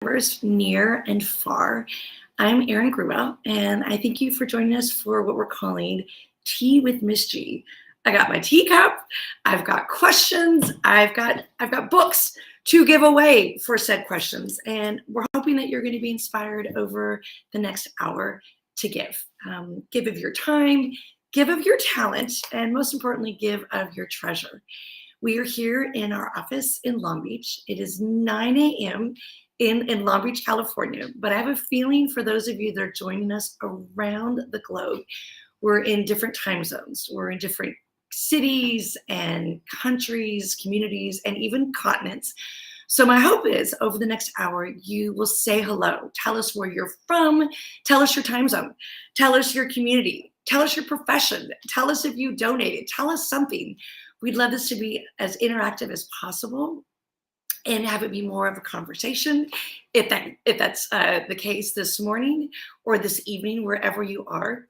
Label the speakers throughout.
Speaker 1: members near and far. I'm Erin Gruwell, and I thank you for joining us for what we're calling Tea with Miss G. I got my teacup, I've got questions, I've got books to give away for said questions, and we're hoping that you're going to be inspired over the next hour to give. Give of your time, give of your talent, and most importantly, give of your treasure. We are here in our office in Long Beach. It is 9 a.m. in Long Beach, California, but I have a feeling for those of you that are joining us around the globe, we're in different time zones. We're in different cities and countries, communities, and even continents. So my hope is over the next hour, you will say hello. Tell us where you're from. Tell us your time zone. Tell us your community. Tell us your profession. Tell us if you donated. Tell us something. We'd love this to be as interactive as possible and have it be more of a conversation if that's the case this morning or this evening, wherever you are.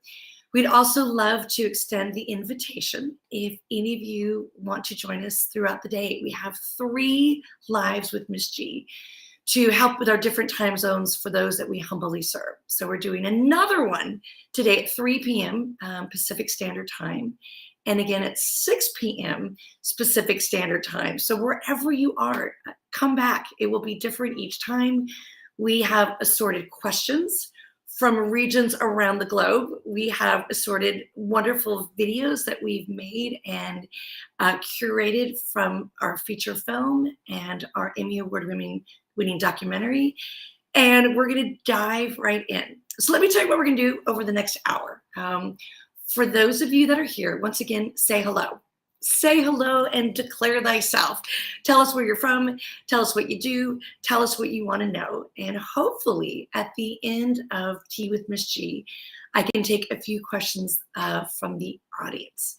Speaker 1: We'd also love to extend the invitation if any of you want to join us throughout the day. We have 3 lives with Miss G to help with our different time zones for those that we humbly serve. So we're doing another one today at 3 p.m. Pacific Standard Time. And again, at 6 p.m. Pacific Standard Time. So wherever you are, come back. It will be different each time. We have assorted questions from regions around the globe. We have assorted wonderful videos that we've made and curated from our feature film and our Emmy Award-winning documentary. And we're going to dive right in. So let me tell you what we're going to do over the next hour. For those of you that are here, once again, say hello. Say hello and declare thyself. Tell us where you're from. Tell us what you do. Tell us what you want to know. And hopefully at the end of Tea with Miss G, I can take a few questions from the audience.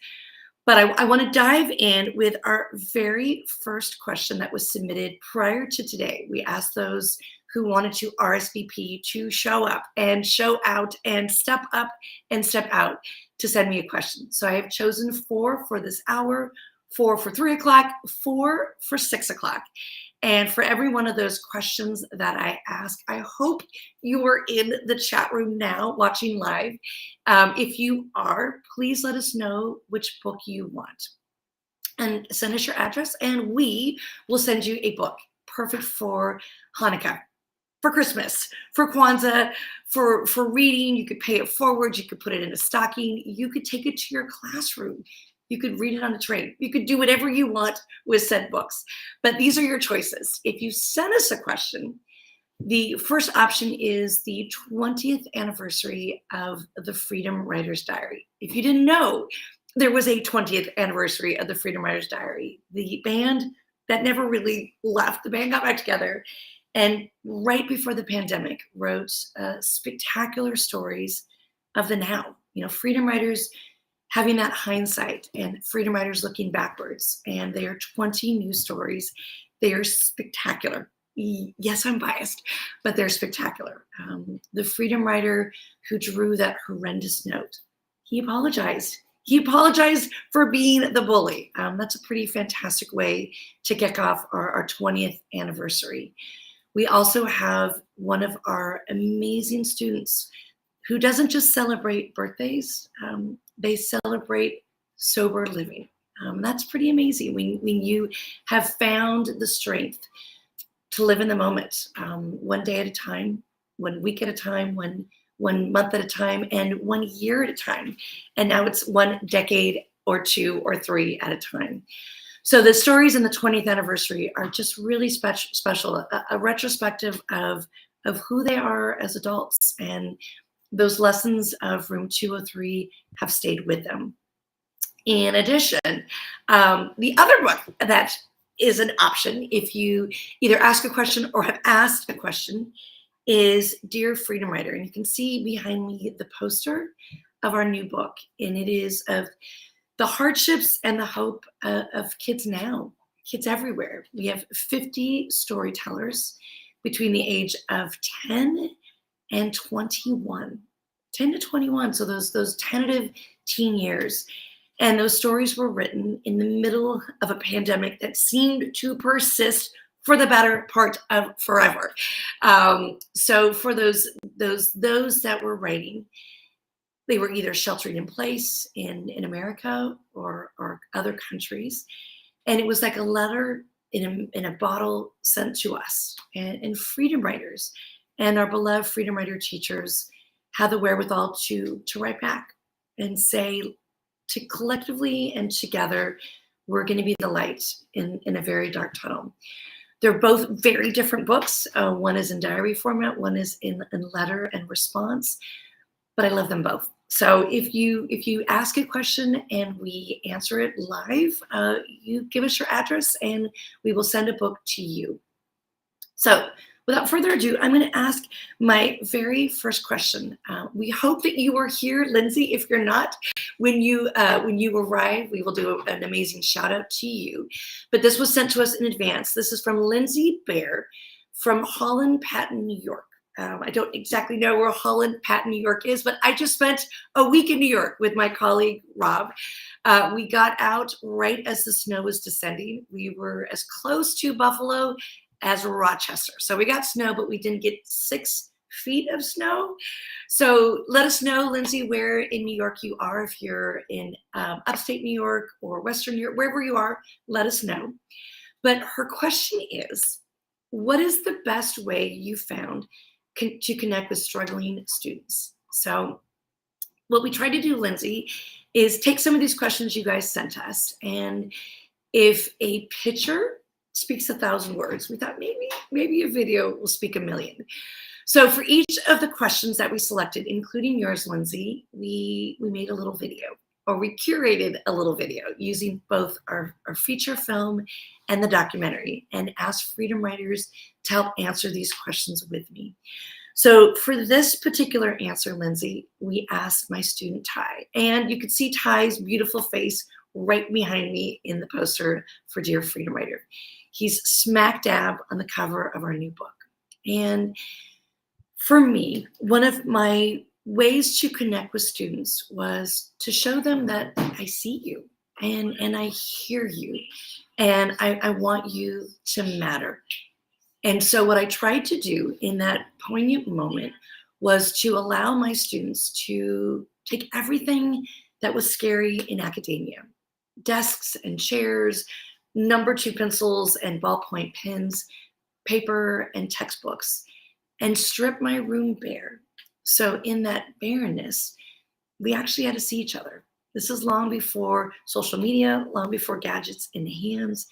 Speaker 1: But I want to dive in with our very first question that was submitted prior to today. We asked those who wanted to RSVP to show up and show out and step up and step out to send me a question. So I have chosen 4 for this hour, 4 for 3 o'clock, 4 for 6 o'clock. And for every one of those questions that I ask, I hope you are in the chat room now watching live. If you are, please let us know which book you want. And send us your address and we will send you a book perfect for Hanukkah, for Christmas, for Kwanzaa, for reading. You could pay it forward. You could put it in a stocking. You could take it to your classroom. You could read it on a train. You could do whatever you want with said books. But these are your choices. If you send us a question, the first option is the 20th anniversary of the Freedom Writer's Diary. If you didn't know, there was a 20th anniversary of the Freedom Writer's Diary. The band that never really left, the band got back together and right before the pandemic wrote spectacular stories of the now. You know, freedom writers having that hindsight and freedom writers looking backwards. And they are 20 new stories. They are spectacular. Yes, I'm biased, but they're spectacular. The freedom writer who drew that horrendous note, he apologized. He apologized for being the bully. That's a pretty fantastic way to kick off our 20th anniversary. We also have one of our amazing students who doesn't just celebrate birthdays, they celebrate sober living. That's pretty amazing when you have found the strength to live in the moment, one day at a time, 1 week at a time, one month at a time, and 1 year at a time. And now it's 1 decade or 2 or 3 at a time. So the stories in the 20th anniversary are just really special, a retrospective of who they are as adults, and those lessons of Room 203 have stayed with them. In addition, the other book that is an option if you either ask a question or have asked a question is Dear Freedom Writer. And you can see behind me the poster of our new book, and it is of the hardships and the hope of kids now, kids everywhere. We have 50 storytellers between the age of 10 and 21, 10 to 21. So those tentative teen years. And those stories were written in the middle of a pandemic that seemed to persist for the better part of forever. So for those that were writing, they were either sheltering in place in America or other countries. And it was like a letter in a bottle sent to us. And freedom writers and our beloved freedom writer teachers had the wherewithal to write back and say, to collectively and together, we're going to be the light in a very dark tunnel. They're both very different books. One is in diary format, one is in letter and response, but I love them both. So if you ask a question and we answer it live, you give us your address and we will send a book to you. So without further ado, I'm going to ask my very first question. We hope that you are here, Lindsay. If you're not, when you arrive, we will do an amazing shout out to you. But this was sent to us in advance. This is from Lindsay Bear from Holland, Patton, New York. I don't exactly know where Holland, Patton, New York is, but I just spent a week in New York with my colleague, Rob. We got out right as the snow was descending. We were as close to Buffalo as Rochester. So we got snow, but we didn't get 6 feet of snow. So let us know, Lindsay, where in New York you are. If you're in upstate New York or Western New York, wherever you are, let us know. But her question is, what is the best way you found to connect with struggling students? So what we try to do, Lindsay, is take some of these questions you guys sent us, and if a picture speaks 1,000 words, we thought maybe a video will speak 1,000,000. So for each of the questions that we selected, including yours, Lindsay, we made a little video, or we curated a little video using both our feature film and the documentary, and asked freedom writers to help answer these questions with me. So for this particular answer, Lindsay, we asked my student Ty, and you could see Ty's beautiful face right behind me in the poster for Dear Freedom Writer. He's smack dab on the cover of our new book. And for me, one of my ways to connect with students was to show them that I see you and I hear you, and I want you to matter. And so what I tried to do in that poignant moment was to allow my students to take everything that was scary in academia, desks and chairs, number 2 pencils and ballpoint pens, paper and textbooks, and strip my room bare. So in that barrenness, we actually had to see each other. This is long before social media, long before gadgets in the hands.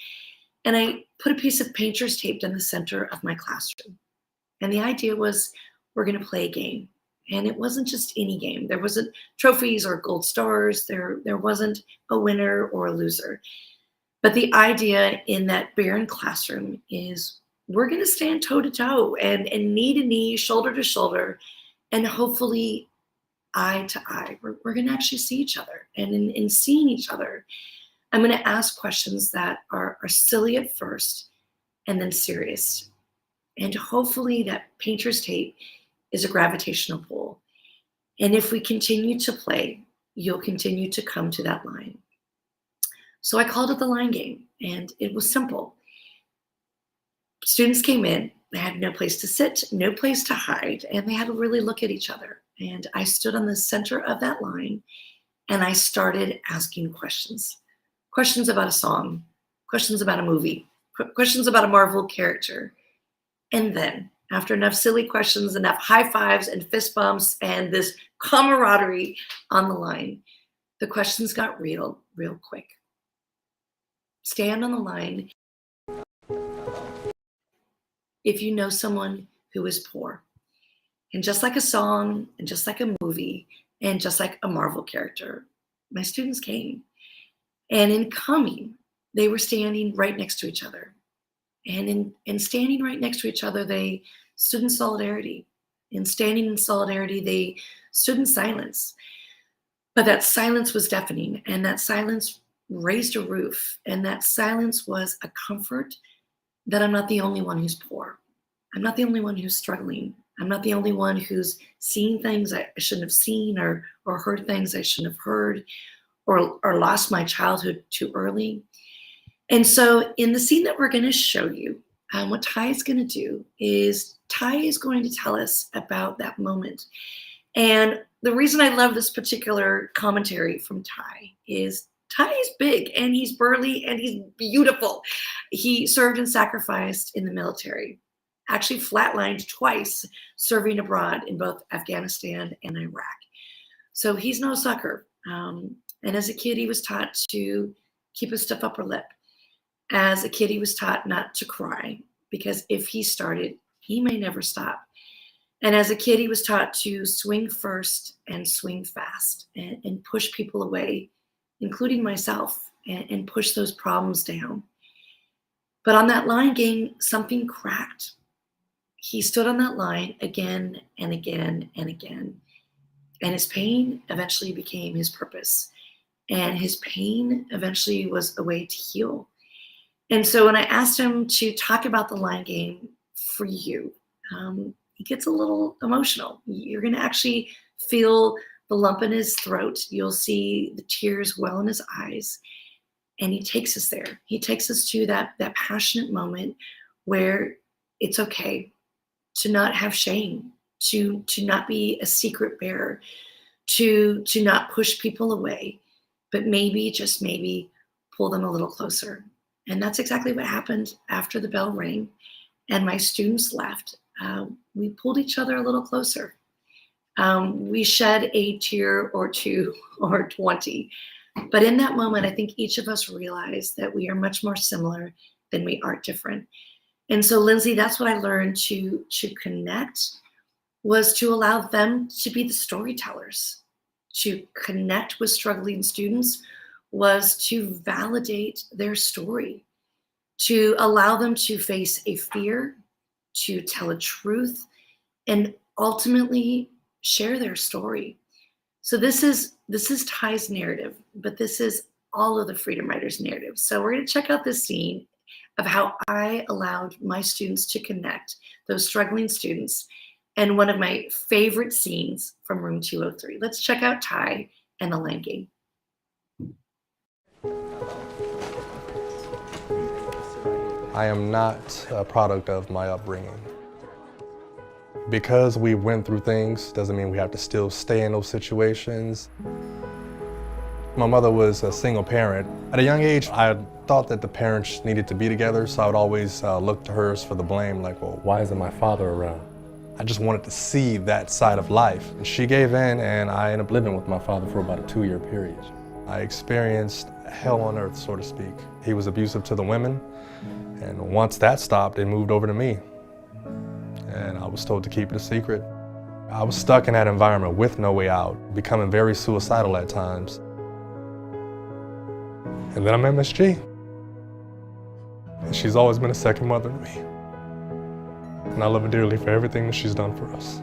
Speaker 1: And I put a piece of painter's tape in the center of my classroom. And the idea was, we're going to play a game. And it wasn't just any game. There wasn't trophies or gold stars. There wasn't a winner or a loser. But the idea in that barren classroom is, we're going to stand toe to toe and knee to knee, shoulder to shoulder, and hopefully eye to eye. We're going to actually see each other. And in seeing each other, I'm going to ask questions that are silly at first and then serious. And hopefully that painter's tape is a gravitational pull. And if we continue to play, you'll continue to come to that line. So I called it the line game, and it was simple. Students came in, they had no place to sit, no place to hide, and they had to really look at each other. And I stood on the center of that line, and I started asking questions. Questions about a song, questions about a movie, questions about a Marvel character. And then, after enough silly questions, enough high fives and fist bumps, and this camaraderie on the line, the questions got real quick. Stand on the line if you know someone who is poor. And just like a song, and just like a movie, and just like a Marvel character, my students came. And in coming, they were standing right next to each other. And in standing right next to each other, they stood in solidarity. In standing in solidarity, they stood in silence. But that silence was deafening, and that silence raised a roof, and that silence was a comfort that I'm not the only one who's poor. I'm not the only one who's struggling. I'm not the only one who's seen things I shouldn't have seen, or heard things I shouldn't have heard, or lost my childhood too early. And so in the scene that we're going to show you, what Ty is going to do is Ty is going to tell us about that moment. And the reason I love this particular commentary from Ty is big and he's burly and he's beautiful. He served and sacrificed in the military, actually flatlined twice serving abroad in both Afghanistan and Iraq. So he's no sucker. And as a kid, he was taught to keep a stiff upper lip. As a kid, he was taught not to cry because if he started, he may never stop. And as a kid, he was taught to swing first and swing fast and push people away, including myself, and push those problems down. But on that line game, something cracked. He stood on that line again and again and again. And his pain eventually became his purpose. And his pain eventually was a way to heal. And so when I asked him to talk about the line game for you, he gets a little emotional. You're going to actually feel the lump in his throat. You'll see the tears well in his eyes. And he takes us there. He takes us to that passionate moment where it's okay to not have shame, to not be a secret bearer, to not push people away, but maybe, just maybe, pull them a little closer. And that's exactly what happened after the bell rang and my students left. We pulled each other a little closer. We shed a tear or two or 20. But in that moment, I think each of us realized that we are much more similar than we are different. And so, Lindsay, that's what I learned to connect, was to allow them to be the storytellers. To connect with struggling students was to validate their story, to allow them to face a fear, to tell a truth, and ultimately share their story. So this is Ty's narrative, but this is all of the Freedom Riders' narrative. So we're going to check out this scene of how I allowed my students to connect, those struggling students, and one of my favorite scenes from room 203. Let's check out Ty and the line game.
Speaker 2: I am not a product of my upbringing. Because we went through things doesn't mean we have to still stay in those situations. My mother was a single parent. At a young age, I thought that the parents needed to be together, so I would always look to hers for the blame, like, well, why isn't my father around? I just wanted to see that side of life. And she gave in, and I ended up living with my father for about a 2-year period. I experienced hell on earth, so to speak. He was abusive to the women, and once that stopped, it moved over to me. And I was told to keep it a secret. I was stuck in that environment with no way out, becoming very suicidal at times. And then I met Miss G. And she's always been a second mother to me. And I love her dearly for everything that she's done for us.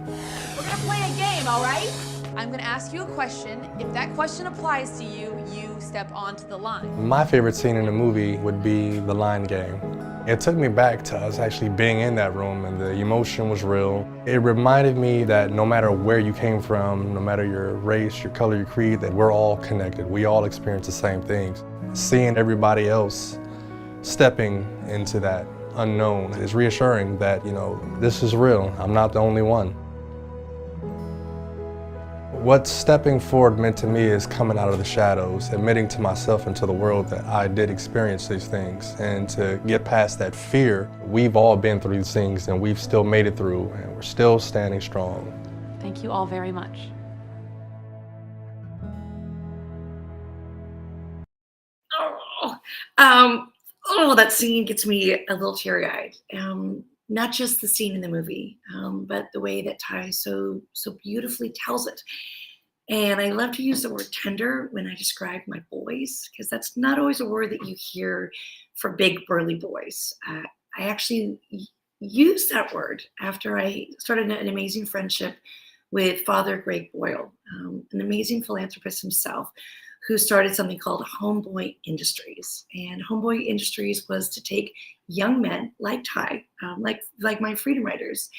Speaker 3: We're gonna play a game, all right? I'm gonna ask you a question. If that question applies to you, you step onto the line.
Speaker 2: My favorite scene in the movie would be the line game. It took me back to us actually being in that room, and the emotion was real. It reminded me that no matter where you came from, no matter your race, your color, your creed, that we're all connected. We all experience the same things. Seeing everybody else stepping into that unknown is reassuring that, you know, this is real. I'm not the only one. What stepping forward meant to me is coming out of the shadows, admitting to myself and to the world that I did experience these things, and to get past that fear. We've all been through these things, and we've still made it through, and we're still standing strong.
Speaker 3: Thank you all very much.
Speaker 1: That scene gets me a little teary-eyed. Not just the scene in the movie, but the way that Ty so beautifully tells it. And I love to use the word tender when I describe my boys, because that's not always a word that you hear for big burly boys. I actually used that word after I started an amazing friendship with Father Greg Boyle, an amazing philanthropist himself, who started something called Homeboy Industries. And Homeboy Industries was to take young men like Ty, like my Freedom Riders,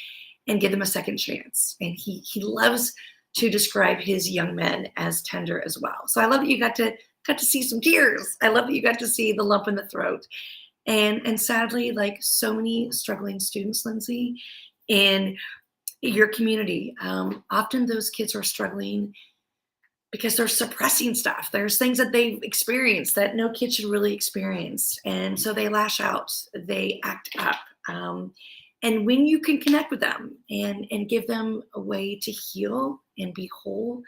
Speaker 1: and give them a second chance. And he loves to describe his young men as tender as well. So I love that you got to see some tears. I love that you got to see the lump in the throat. And sadly, like so many struggling students, Lindsay, in your community, often those kids are struggling because they're suppressing stuff. There's things that they've experienced that no kid should really experience. And so they lash out, they act up. And when you can connect with them and give them a way to heal and be whole,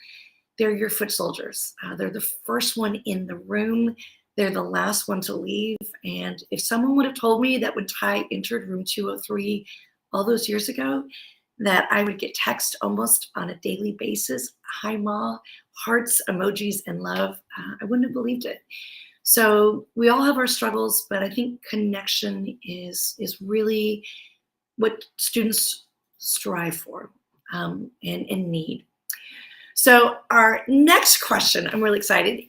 Speaker 1: they're your foot soldiers. They're the first one in the room. They're the last one to leave. And if someone would have told me that when Ty entered room 203 all those years ago, that I would get text almost on a daily basis, hi Ma, hearts, emojis, and love, I wouldn't have believed it. So we all have our struggles, but I think connection is really what students strive for and need. So our next question, I'm really excited,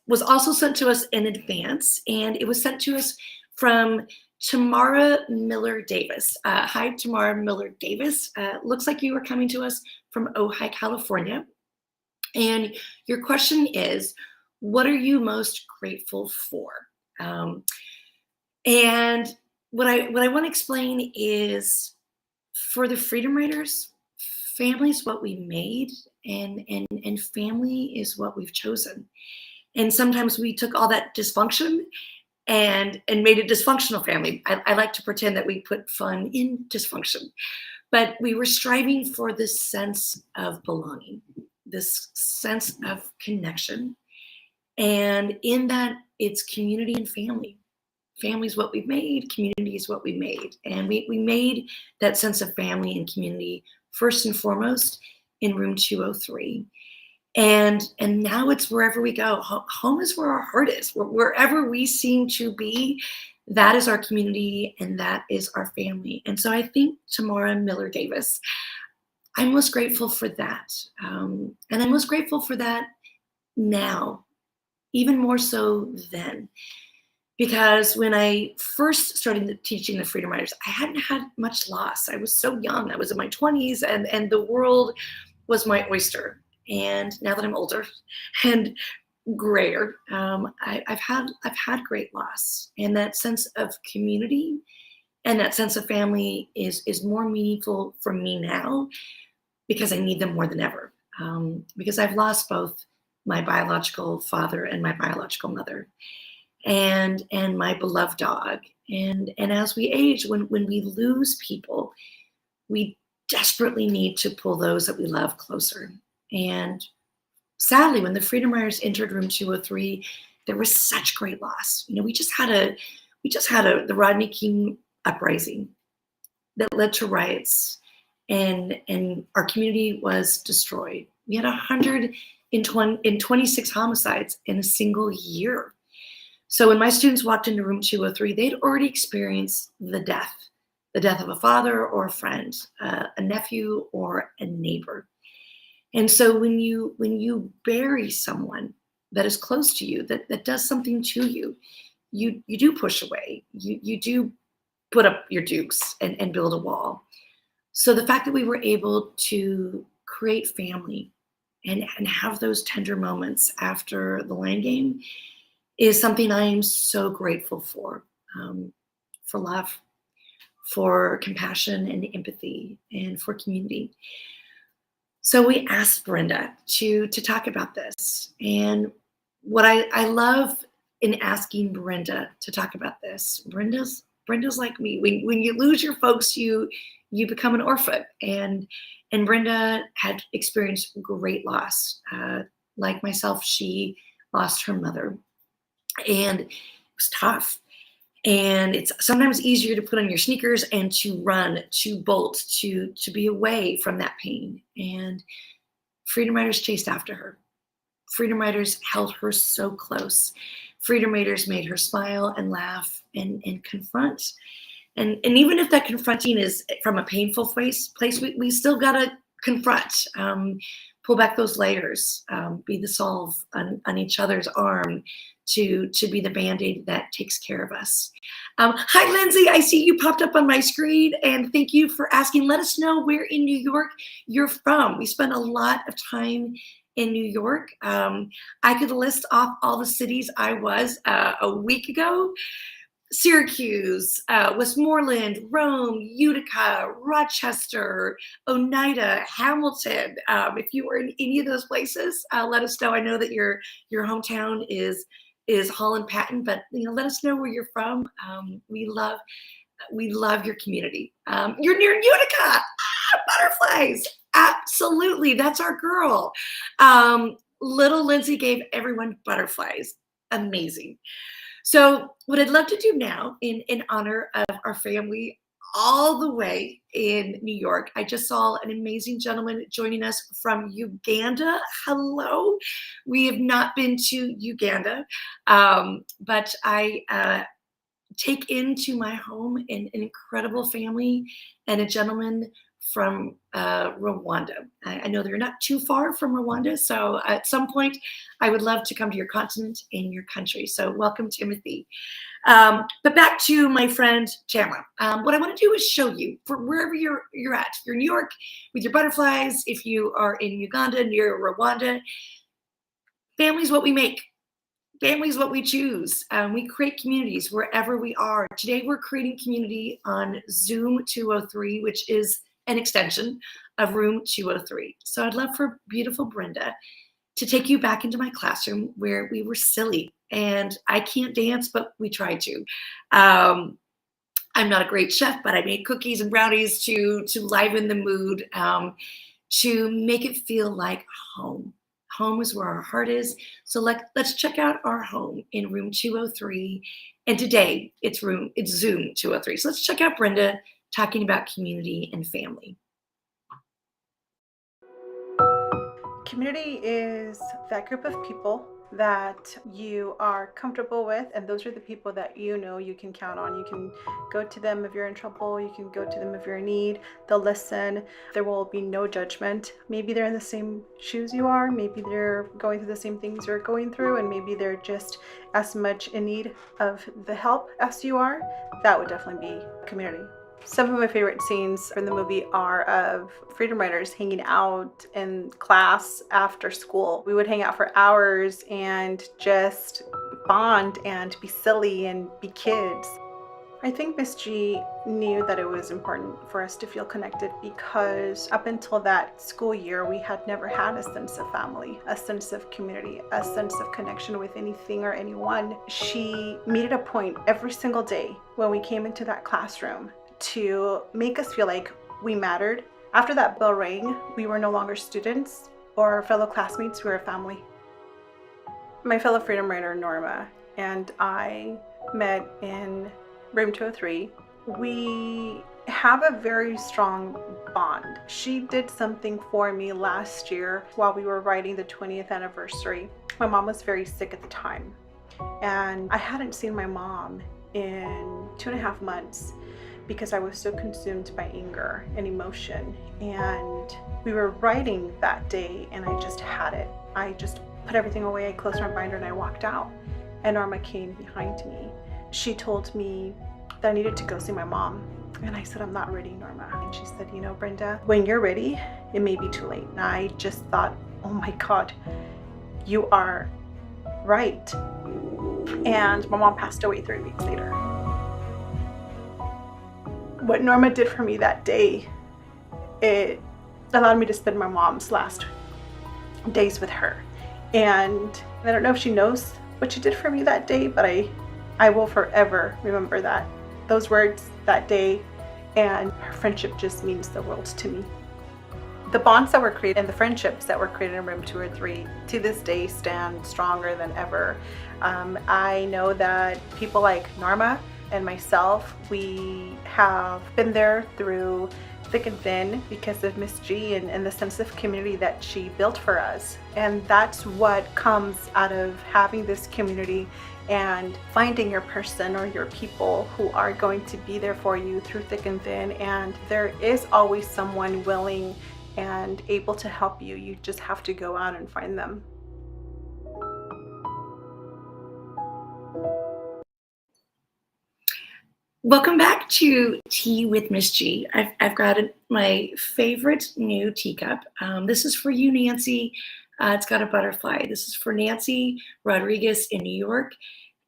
Speaker 1: was also sent to us in advance, and it was sent to us from Tamara Miller Davis. Hi, Tamara Miller Davis. Looks like you are coming to us from Ojai, California. And your question is, what are you most grateful for? And what I want to explain is, for the Freedom Riders, family is what we made, and family is what we've chosen. And sometimes we took all that dysfunction and made a dysfunctional family. I like to pretend that we put fun in dysfunction, but we were striving for this sense of belonging, this sense of connection. And in that, it's community and family. Family is what we've made, community is what we made. And we made that sense of family and community first and foremost in room 203. And now it's wherever we go. Home is where our heart is. Wherever we seem to be, that is our community and that is our family. And so I think, Tamara Miller Davis, I'm most grateful for that. And I'm most grateful for that now, even more so then. Because when I first started teaching the Freedom Riders, I hadn't had much loss. I was so young. I was in my 20s, and the world was my oyster. And now that I'm older and grayer, I've had great loss. And that sense of community and that sense of family is more meaningful for me now because I need them more than ever. Because I've lost both my biological father and my biological mother. And my beloved dog. And as we age, when we lose people, we desperately need to pull those that we love closer. And sadly, when the Freedom Riders entered room 203, there was such great loss. You know, we just had the Rodney King uprising that led to riots, and our community was destroyed. We had 126 homicides in a single year. So when my students walked into room 203, they'd already experienced the death of a father or a friend, a nephew or a neighbor. And so when you bury someone that is close to you, that does something to you, you do push away. You do put up your dukes and build a wall. So the fact that we were able to create family and have those tender moments after the line game is something I am so grateful for love, for compassion and empathy, and for community. So we asked Brenda to talk about this. And what I love in asking Brenda to talk about this, Brenda's like me. When you lose your folks, you become an orphan. And Brenda had experienced great loss. Like myself, she lost her mother. And it was tough. And it's sometimes easier to put on your sneakers and to run, to bolt, to be away from that pain. And Freedom Riders chased after her. Freedom Riders held her so close. Freedom Riders made her smile and laugh and confront. And even if that confronting is from a painful place, we still gotta confront. Pull back those layers, be the solve on each other's arm, to be the Band-Aid that takes care of us. Hi, Lindsay, I see you popped up on my screen, and thank you for asking. Let us know where in New York you're from. We spent a lot of time in New York. I could list off all the cities I was a week ago. Syracuse, Westmoreland, Rome, Utica, Rochester, Oneida, Hamilton. If you were in any of those places, let us know. I know that your hometown is Holland Patton, but let us know where you're from. We love your community. You're near Utica. Butterflies. Absolutely, that's our girl. Little Lindsay gave everyone butterflies. Amazing. So what I'd love to do now in honor of our family all the way in New York, I just saw an amazing gentleman joining us from Uganda. Hello. We have not been to Uganda, but I take into my home an incredible family and a gentleman from Rwanda. I know they're not too far from Rwanda, so at some point I would love to come to your continent and your country. So welcome, Timothy. But back to my friend Tamara. What I want to do is show you for wherever you're at. If you're in New York with your butterflies, if you are in Uganda near Rwanda, family's what we make. Family is what we choose. We create communities wherever we are. Today, we're creating community on Zoom 203, which is an extension of Room 203. So I'd love for beautiful Brenda to take you back into my classroom where we were silly. And I can't dance, but we tried to. I'm not a great chef, but I made cookies and brownies to liven the mood, to make it feel like home. Home is where our heart is. So let's check out our home in room 203. And today it's Zoom 203. So let's check out Brenda talking about community and family.
Speaker 4: Community is that group of people that you are comfortable with, and those are the people that you know you can count on. You can go to them if you're in trouble, you can go to them if you're in need. They'll listen. There will be no judgment. Maybe they're in the same shoes you are, maybe they're going through the same things you're going through, and maybe they're just as much in need of the help as you are. That would definitely be community. Some of my favorite scenes in the movie are of Freedom Riders hanging out in class after school. We would hang out for hours and just bond and be silly and be kids. I think Miss G knew that it was important for us to feel connected because up until that school year, we had never had a sense of family, a sense of community, a sense of connection with anything or anyone. She made it a point every single day when we came into that classroom to make us feel like we mattered. After that bell rang, we were no longer students or fellow classmates, we were a family. My fellow Freedom Rider, Norma, and I met in room 203. We have a very strong bond. She did something for me last year while we were writing the 20th anniversary. My mom was very sick at the time, and I hadn't seen my mom in 2.5 months because I was so consumed by anger and emotion. And we were writing that day and I just had it. I just put everything away, I closed my binder and I walked out. And Norma came behind me. She told me that I needed to go see my mom. And I said, I'm not ready, Norma. And she said, you know, Brenda, when you're ready, it may be too late. And I just thought, oh my God, you are right. And my mom passed away 3 weeks later. What Norma did for me that day, it allowed me to spend my mom's last days with her. And I don't know if she knows what she did for me that day, but I will forever remember those words that day, and her friendship just means the world to me. The bonds that were created and the friendships that were created in room 203 to this day stand stronger than ever. I know that people like Norma and myself, we have been there through thick and thin because of Miss G and the sense of community that she built for us. And that's what comes out of having this community and finding your person or your people who are going to be there for you through thick and thin. And there is always someone willing and able to help you. You just have to go out and find them.
Speaker 1: Welcome back to Tea with Miss G. I've got my favorite new teacup. This is for you, Nancy. It's got a butterfly. This is for Nancy Rodriguez in New York.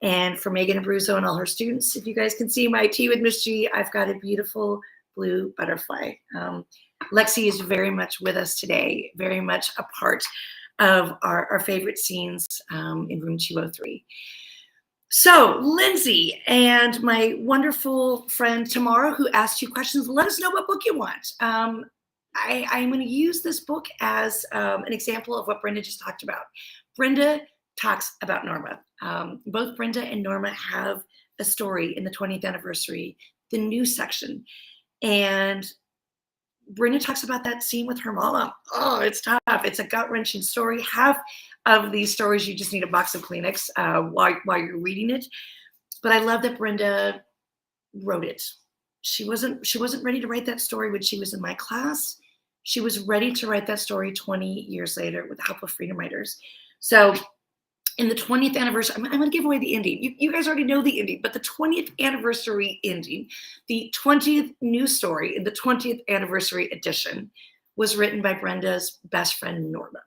Speaker 1: And for Megan Abruzzo and all her students, if you guys can see my Tea with Miss G, I've got a beautiful blue butterfly. Lexi is very much with us today, very much a part of our favorite scenes in room 203. So Lindsay and my wonderful friend Tamara, who asked you questions, let us know what book you want. I'm going to use this book as an example of what Brenda just talked about. Brenda talks about Norma. Both Brenda and Norma have a story in the 20th anniversary, the news section. And Brenda talks about that scene with her mom. Oh, it's tough. It's a gut-wrenching story. Half of these stories, you just need a box of Kleenex while you're reading it. But I love that Brenda wrote it. She wasn't ready to write that story when she was in my class. She was ready to write that story 20 years later with the help of freedom writers. So in the 20th anniversary, I'm going to give away the ending. You guys already know the ending, but the 20th anniversary ending, the 20th news story in the 20th anniversary edition was written by Brenda's best friend, Norma.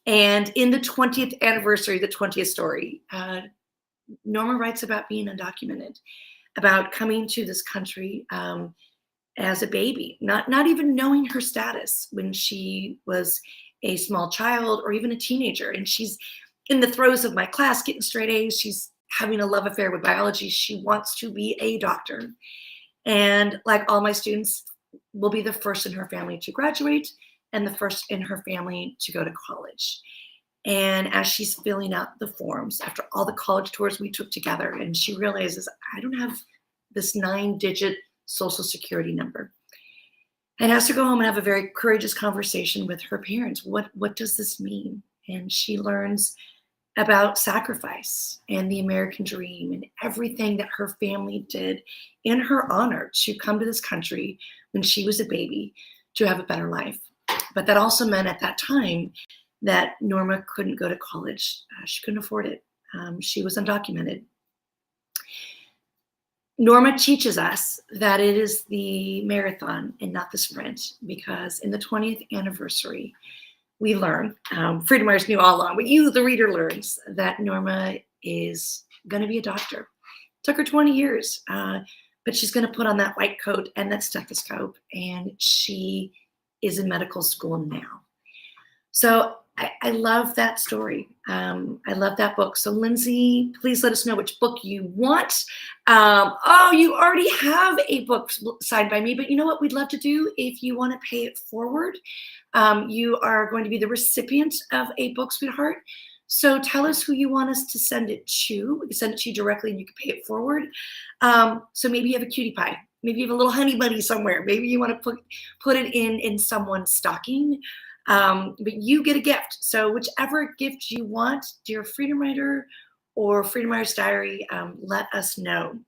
Speaker 1: And in the 20th anniversary, the 20th story, Norma writes about being undocumented, about coming to this country as a baby, not even knowing her status when she was a small child or even a teenager. And she's in the throes of my class, getting straight A's. She's having a love affair with biology. She wants to be a doctor. And like all my students, will be the first in her family to graduate and the first in her family to go to college. And as she's filling out the forms after all the college tours we took together, and she realizes, I don't have this 9-digit social security number, and has to go home and have a very courageous conversation with her parents. What does this mean? And she learns about sacrifice and the American dream and everything that her family did in her honor to come to this country when she was a baby to have a better life. But that also meant at that time that Norma couldn't go to college. She couldn't afford it. She was undocumented. Norma teaches us that it is the marathon and not the sprint, because in the 20th anniversary, we learn, freedom writers knew all along, but you, the reader, learns that Norma is going to be a doctor. It took her 20 years, but she's going to put on that white coat and that stethoscope, and she is in medical school now. So I love that story. I love that book. So Lindsay, please let us know which book you want. Oh, you already have a book signed by me, but you know what we'd love to do if you want to pay it forward? You are going to be the recipient of a book, sweetheart. So tell us who you want us to send it to. We can send it to you directly and you can pay it forward. So maybe you have a cutie pie. Maybe you have a little honey bunny somewhere. Maybe you want to put it in someone's stocking. But you get a gift. So whichever gift you want, dear Freedom Writer or Freedom Writer's Diary, let us know.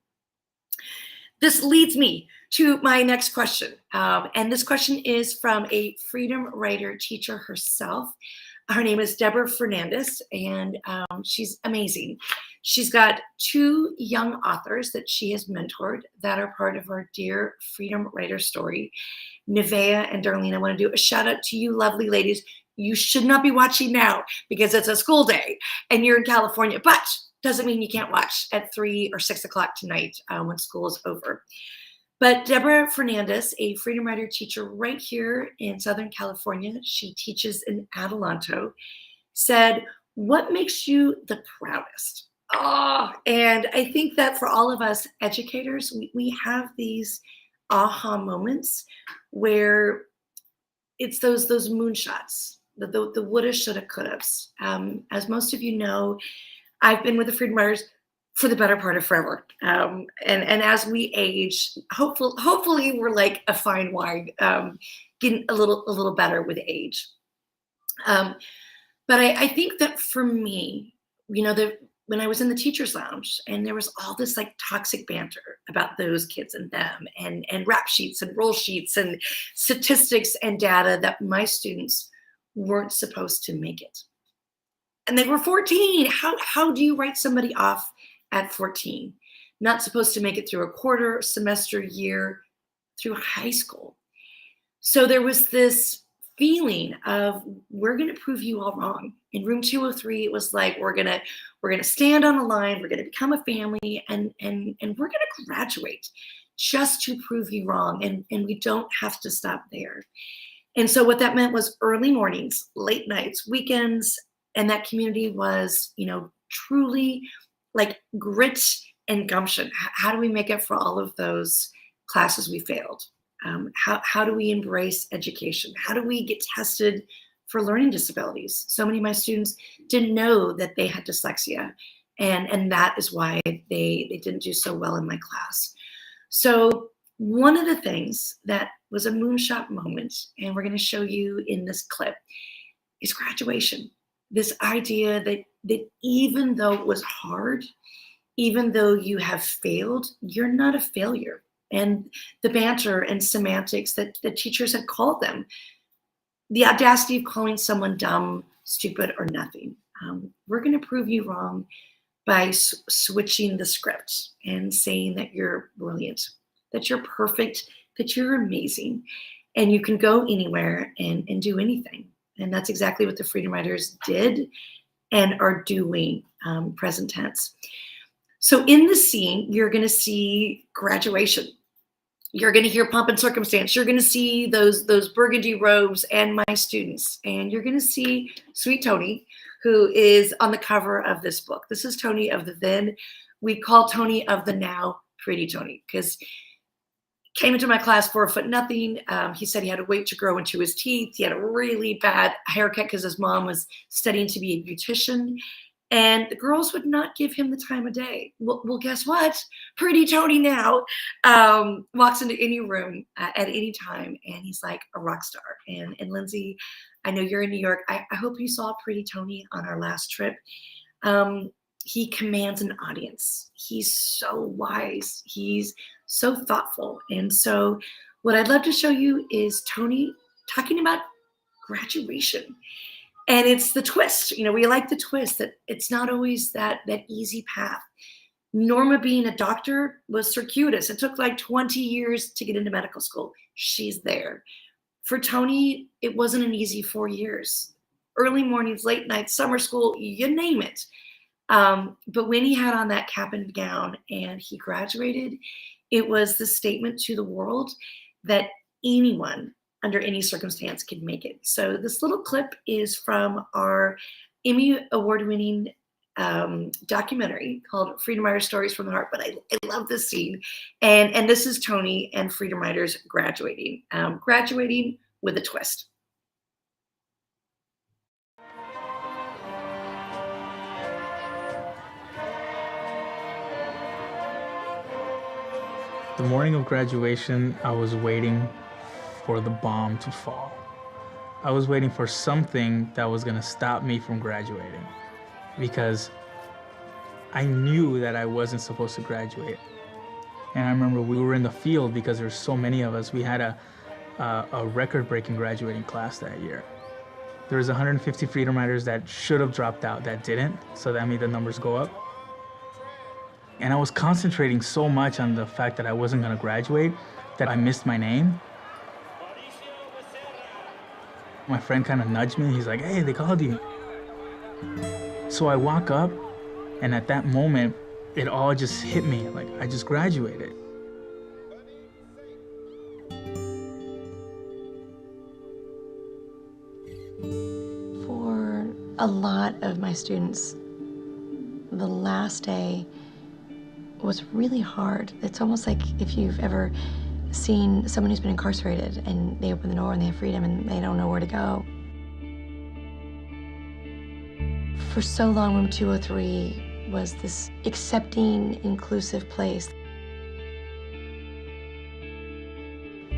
Speaker 1: This leads me to my next question. And this question is from a Freedom Writer teacher herself. Her name is Deborah Fernandez, and she's amazing. She's got 2 young authors that she has mentored that are part of our dear Freedom Writer story. Nevaeh and Darlene, I want to do a shout out to you lovely ladies. You should not be watching now because it's a school day and you're in California, but doesn't mean you can't watch at 3 or 6 o'clock tonight when school is over. But Deborah Fernandez, a Freedom Writer teacher right here in Southern California, she teaches in Adelanto, said, what makes you the proudest? Oh, and I think that for all of us educators, we have these aha moments where it's those moonshots, the woulda, shoulda, couldas. As most of you know, I've been with the Freedom Writers for the better part of forever. And as we age, hopefully we're like a fine wine, getting a little better with age. But I think that for me, you know, when I was in the teacher's lounge and there was all this like toxic banter about those kids and them and rap sheets and roll sheets and statistics and data that my students weren't supposed to make it. And they were 14. How do you write somebody off at 14? Not supposed to make it through a quarter, semester, year, through high school. So there was this feeling of we're going to prove you all wrong. In room 203, it was like we're gonna stand on a line, we're gonna become a family, and we're gonna graduate just to prove you wrong. And we don't have to stop there. And so what that meant was early mornings, late nights, weekends, and that community was, truly like grit and gumption. How do we make up for all of those classes we failed? How do we embrace education? How do we get tested for learning disabilities? So many of my students didn't know that they had dyslexia, and that is why they didn't do so well in my class. So one of the things that was a moonshot moment, and we're going to show you in this clip, is graduation. This idea that even though it was hard, even though you have failed, you're not a failure. And the banter and semantics that the teachers had called them, the audacity of calling someone dumb, stupid, or nothing. We're going to prove you wrong by switching the script and saying that you're brilliant, that you're perfect, that you're amazing, and you can go anywhere and do anything. And that's exactly what the Freedom Riders did and are doing, present tense. So in the scene, you're going to see graduation. You're going to hear pomp and circumstance. You're going to see those burgundy robes and my students. And you're going to see sweet Tony, who is on the cover of this book. This is Tony of the then. We call Tony of the now Pretty Tony, because came into my class 4'0". He said he had to wait to grow into his teeth. He had a really bad haircut because his mom was studying to be a beautician. And the girls would not give him the time of day. Well, guess what? Pretty Tony now walks into any room at any time, and he's like a rock star. And Lindsay, I know you're in New York. I hope you saw Pretty Tony on our last trip. He commands an audience. He's so wise. He's so thoughtful. And so what I'd love to show you is Tony talking about graduation. And it's the twist. We like the twist that it's not always that easy path. Norma being a doctor was circuitous. It took like 20 years to get into medical school. She's there. For Tony, it wasn't an easy 4 years. Early mornings, late nights, summer school, you name it. But when he had on that cap and gown and he graduated, it was the statement to the world that anyone under any circumstance could make it. So this little clip is from our Emmy award-winning documentary called Freedom Riders Stories from the Heart. But I love this scene. And this is Tony and Freedom Riders graduating with a twist.
Speaker 5: The morning of graduation, I was waiting for the bomb to fall. I was waiting for something that was gonna stop me from graduating, because I knew that I wasn't supposed to graduate. And I remember we were in the field because there's so many of us. We had a record-breaking graduating class that year. There was 150 Freedom Riders that should have dropped out that didn't, so that made the numbers go up. And I was concentrating so much on the fact that I wasn't gonna graduate that I missed my name. My friend kind of nudged me. He's like, hey, they called you. So I walk up, and at that moment, it all just hit me. Like, I just graduated.
Speaker 6: For a lot of my students, the last day was really hard. It's almost like if you've ever seen someone who's been incarcerated and they open the door and they have freedom and they don't know where to go. For so long, room 203 was this accepting, inclusive place.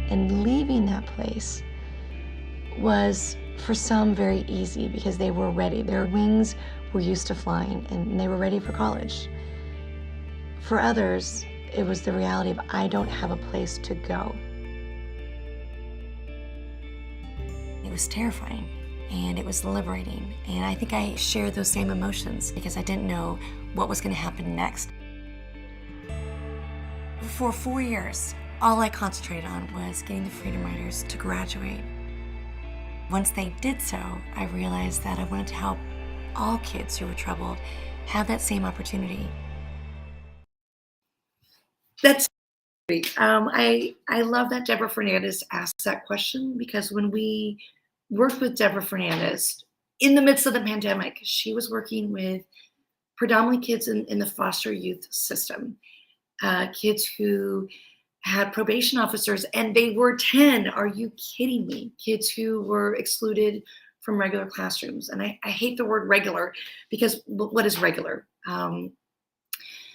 Speaker 6: And leaving that place was, for some, very easy because they were ready. Their wings were used to flying and they were ready for college. For others, it was the reality of, I don't have a place to go. It was terrifying and it was liberating. And I think I shared those same emotions because I didn't know what was going to happen next. For 4 years, all I concentrated on was getting the Freedom Riders to graduate. Once they did so, I realized that I wanted to help all kids who were troubled have that same opportunity.
Speaker 1: That's great. I love that Deborah Fernandez asked that question, because when we worked with Deborah Fernandez in the midst of the pandemic, she was working with predominantly kids in the foster youth system, kids who had probation officers and they were 10. Are you kidding me? Kids who were excluded from regular classrooms. And I hate the word regular, because what is regular?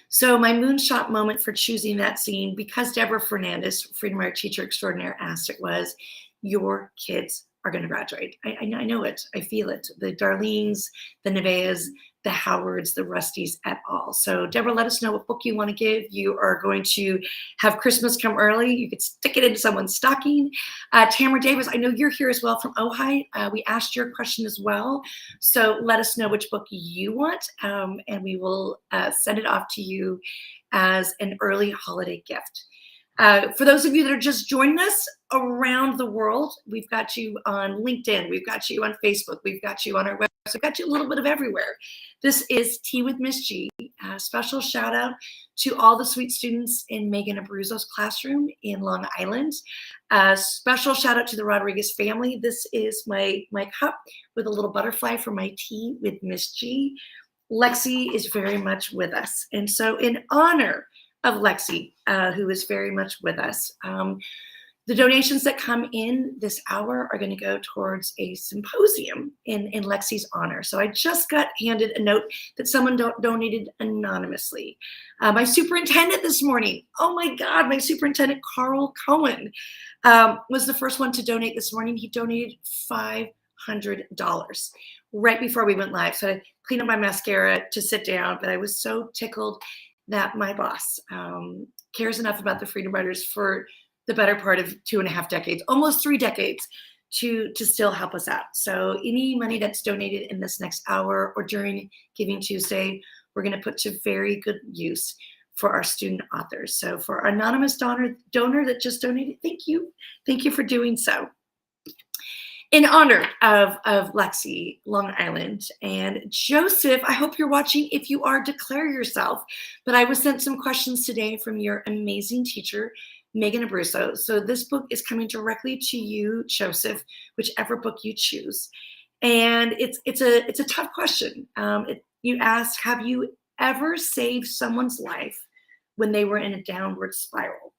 Speaker 1: So my moonshot moment for choosing that scene, because Deborah Fernandez, Freedom Rider Teacher Extraordinaire, asked it, was, your kids are going to graduate. I know it. I feel it. The Darlenes, the Nevaehs, the Howards, the Rusties, et al. So Deborah, let us know what book you want to give. You are going to have Christmas come early. You could stick it into someone's stocking. Tamara Davis, I know you're here as well from Ojai. We asked your question as well. So let us know which book you want, and we will send it off to you as an early holiday gift. For those of you that are just joining us around the world, we've got you on LinkedIn, we've got you on Facebook, we've got you on our website, we've got you a little bit of everywhere. This is Tea with Miss G. Special shout out to all the sweet students in Megan Abruzzo's classroom in Long Island. Special shout out to the Rodriguez family. This is my cup with a little butterfly for my Tea with Miss G. Lexi is very much with us. And so in honor of Lexi, who is very much with us, the donations that come in this hour are going to go towards a symposium in Lexi's honor. So I just got handed a note that someone donated anonymously. My superintendent this morning, oh my God, my superintendent, Carl Cohen, was the first one to donate this morning. He donated $500 right before we went live. So I cleaned up my mascara to sit down, but I was so tickled that my boss cares enough about the Freedom Riders for the better part of 2.5 decades, almost 3 decades, to still help us out. So any money that's donated in this next hour or during Giving Tuesday, we're going to put to very good use for our student authors. So for our anonymous donor that just donated, thank you. Thank you for doing so. In honor of Lexi, Long Island, and Joseph, I hope you're watching. If you are, declare yourself. But I was sent some questions today from your amazing teacher, Megan Abruzzo. So this book is coming directly to you, Joseph, whichever book you choose. And it's a tough question. You ask, have you ever saved someone's life when they were in a downward spiral?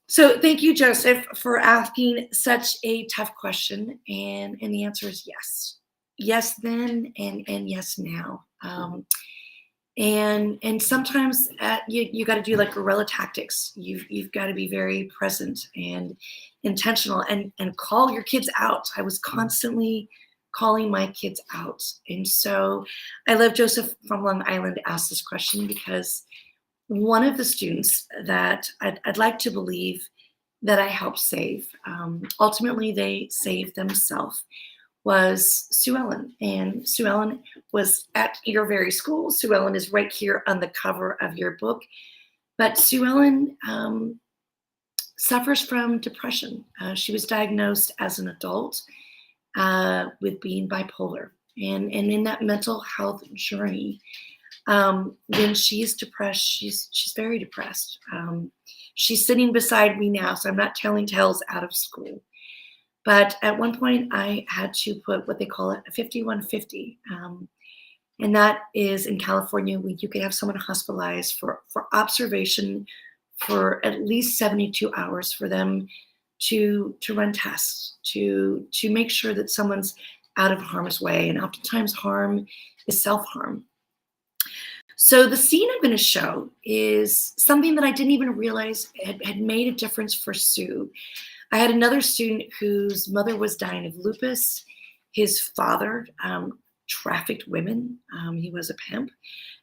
Speaker 1: So thank you, Joseph, for asking such a tough question. And the answer is yes. Yes then and yes now. And sometimes you got to do like guerrilla tactics. You've got to be very present and intentional and call your kids out. I was constantly calling my kids out. And so I love Joseph from Long Island asked this question, because one of the students that I'd like to believe that I helped save, ultimately they saved themselves, was Sue Ellen. And Sue Ellen was at your very school. Sue Ellen is right here on the cover of your book. But Sue Ellen suffers from depression. She was diagnosed as an adult with being bipolar. And in that mental health journey, when she's depressed, she's very depressed. She's sitting beside me now, so I'm not telling tales out of school. But at one point, I had to put what they call a 5150. And that is in California, when you can have someone hospitalized for observation for at least 72 hours for them to run tests, to make sure that someone's out of harm's way. And oftentimes harm is self-harm. So the scene I'm going to show is something that I didn't even realize had made a difference for Sue. I had another student whose mother was dying of lupus. His father trafficked women. He was a pimp,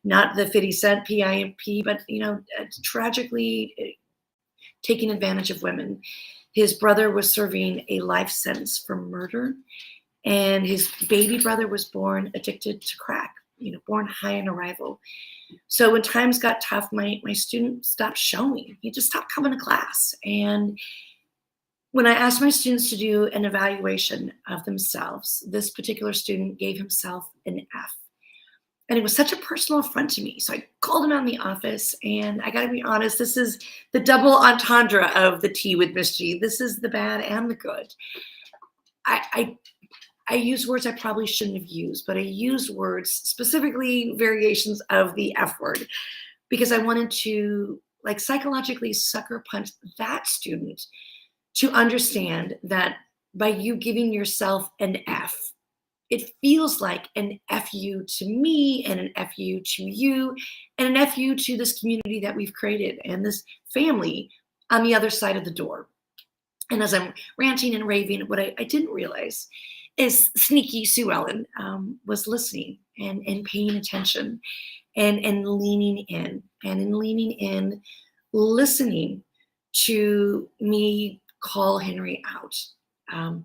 Speaker 1: not the 50 Cent PIMP, but tragically taking advantage of women. His brother was serving a life sentence for murder, and his baby brother was born addicted to crack. Born high on arrival. So when times got tough, my student stopped showing. He just stopped coming to class. And When I asked my students to do an evaluation of themselves, this particular student gave himself an F. And it was such a personal affront to me. So I called him out in the office, and I got to be honest, this is the double entendre of the Tea with Miss G. This is the bad and the good. I use words I probably shouldn't have used, but I used words, specifically variations of the F word, because I wanted to like psychologically sucker punch that student to understand that by you giving yourself an F, it feels like an FU to me and an FU to you and an FU to this community that we've created and this family on the other side of the door. And as I'm ranting and raving, what I didn't realize is sneaky Sue Ellen was listening and paying attention and leaning in, and in leaning in, listening to me call Henry out. I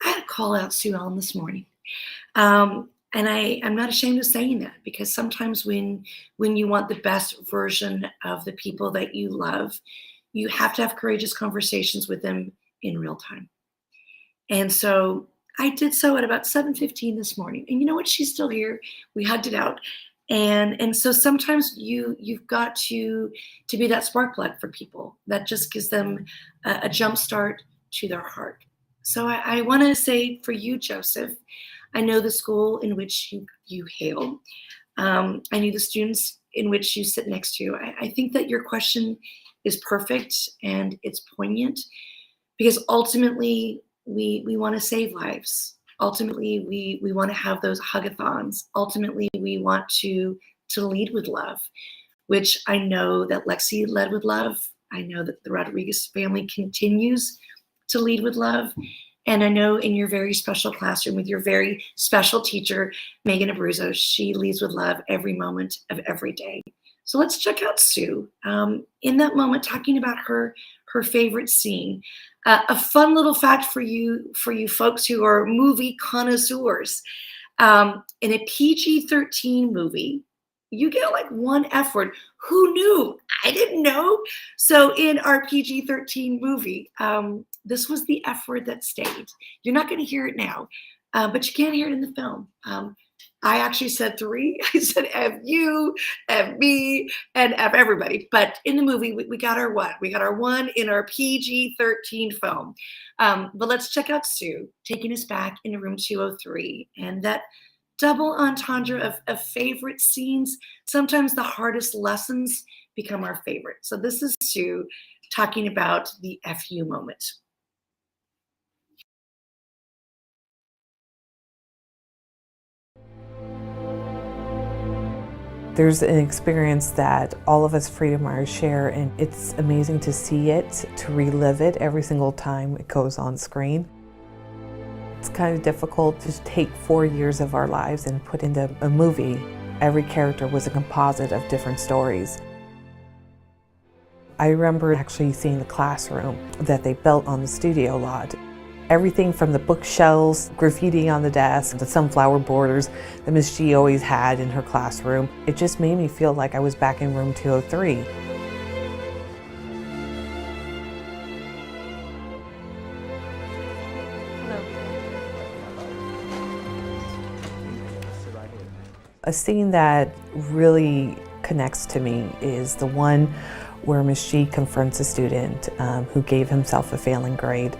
Speaker 1: had to call out Sue Ellen this morning. And I'm not ashamed of saying that, because sometimes when you want the best version of the people that you love, you have to have courageous conversations with them in real time. And so I did so at about 7:15 this morning. And you know what? She's still here. We hugged it out. And so sometimes you've got to be that spark plug for people that just gives them a jump start to their heart. So I want to say for you, Joseph, I know the school in which you hail. I knew the students in which you sit next to. I think that your question is perfect and it's poignant, because ultimately we want to save lives. Ultimately, we want to have those hug-a-thons. Ultimately, we want to lead with love, which I know that Lexi led with love. I know that the Rodriguez family continues to lead with love. And I know in your very special classroom with your very special teacher, Megan Abruzzo, she leads with love every moment of every day. So let's check out Sue in that moment, talking about her favorite scene. A fun little fact for you folks who are movie connoisseurs. In a PG-13 movie, you get like one F word. Who knew? I didn't know. So in our PG-13 movie, this was the F word that stayed. You're not going to hear it now, but you can hear it in the film. I actually said 3. I said F you, F me, and F everybody. But in the movie, we got our what? We got our 1 in our PG-13 film. But let's check out Sue taking us back into room 203. And that double entendre of favorite scenes. Sometimes the hardest lessons become our favorite. So this is Sue talking about the FU moment.
Speaker 7: There's an experience that all of us Freedom Riders share, and it's amazing to see it, to relive it every single time it goes on screen. It's kind of difficult to take 4 years of our lives and put into a movie. Every character was a composite of different stories. I remember actually seeing the classroom that they built on the studio lot. Everything from the bookshelves, graffiti on the desk, the sunflower borders that Miss G always had in her classroom. It just made me feel like I was back in room 203. A scene that really connects to me is the one where Miss G confronts a student who gave himself a failing grade.